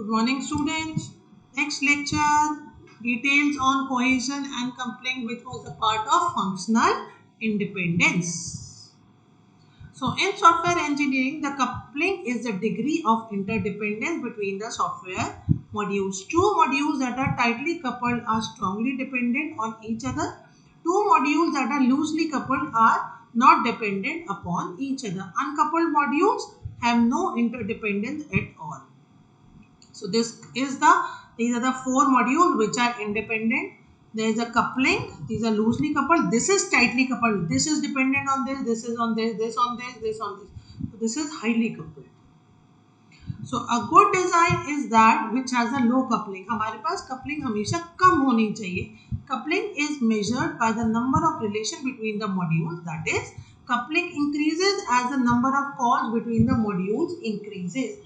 Good morning, students. Next lecture, details on cohesion and coupling, which was a part of functional independence. So, in software engineering, the coupling is the degree of interdependence between the software modules. Two modules that are tightly coupled are strongly dependent on each other. Two modules that are loosely coupled are not dependent upon each other. Uncoupled modules have no interdependence at all. So these are the four modules which are independent. There is a coupling. These are loosely coupled. This is tightly coupled. This is dependent on this. This is on this. This on this. This on this. So this is highly coupled. So a good design is that which has a low coupling. हमारे पास coupling हमेशा कम होनी चाहिए. Coupling is measured by the number of relation between the modules. That is, coupling increases as the number of calls between the modules increases,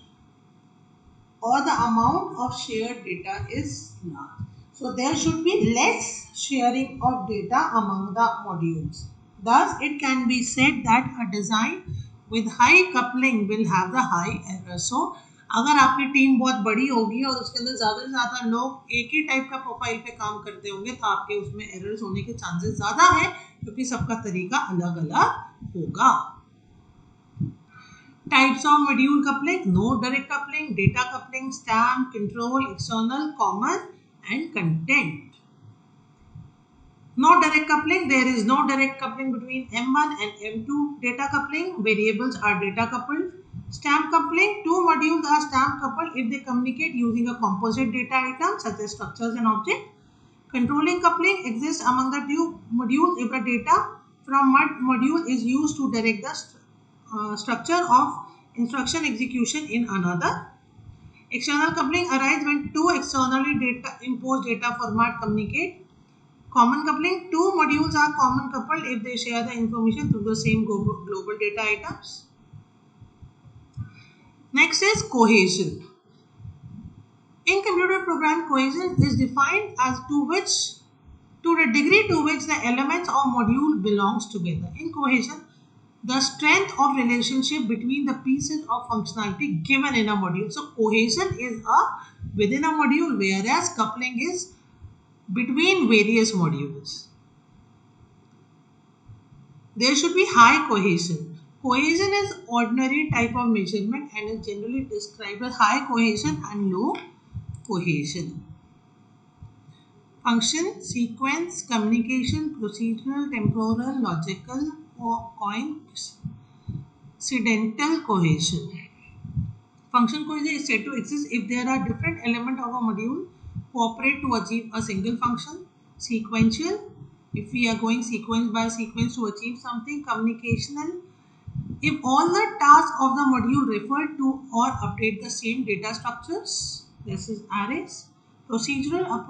or the amount of shared data is large. So there should be less sharing of data among the modules. Thus, it can be said that a design with high coupling will have the high error. So, अगर आपकी team बहुत बड़ी होगी और उसके अंदर ज़्यादा से ज़्यादा लोग एक ही टाइप का प्रोफाइल पे काम करते होंगे तो आपके उसमें एरर्स होने के चांसेस ज़्यादा है क्योंकि सबका तरीका अलग अलग होगा. Types of module coupling: no direct coupling, data coupling, stamp, control, external, common, and content. No direct coupling: there is no direct coupling between M1 and M2. Data coupling: variables are data coupled. Stamp coupling: two modules are stamp coupled if they communicate using a composite data item such as structures and objects. Controlling coupling exists among the two modules if the data from one module is used to direct the structure of instruction execution in another. External coupling arises when two externally imposed data format communicate. Common coupling: two modules are common coupled if they share the information through the same global data items. Next is cohesion. In computer program, cohesion is defined as to the degree to which the elements of module belongs together. In cohesion, the strength of relationship between the pieces of functionality given in a module. So cohesion is within a module, whereas coupling is between various modules. There should be high cohesion. Cohesion is ordinary type of measurement and is generally described as high cohesion and low cohesion. Function, sequence, communication, procedural, temporal, logical, coincidental cohesion. Function cohesion is said to exist if there are different elements of a module cooperate to achieve a single function. Sequential, if we are going sequence by sequence to achieve something. Communicational, if all the tasks of the module refer to or update the same data structures. This is arrays. Procedural, a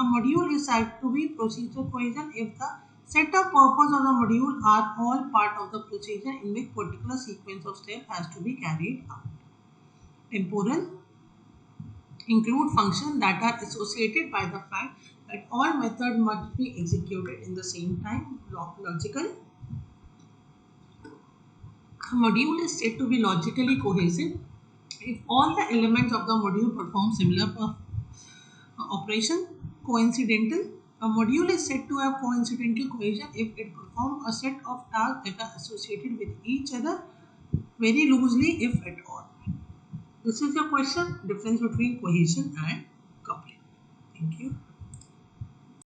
module is said to be procedural cohesion if the set of purpose of the module are all part of the procedure in which particular sequence of steps has to be carried out. Temporal include functions that are associated by the fact that all methods must be executed in the same time. Logical, a module is said to be logically cohesive if all the elements of the module perform similar operation. Coincidental, a module is said to have coincidental cohesion if it performs a set of tasks that are associated with each other very loosely, if at all. This is your question, difference between cohesion and coupling. Thank you.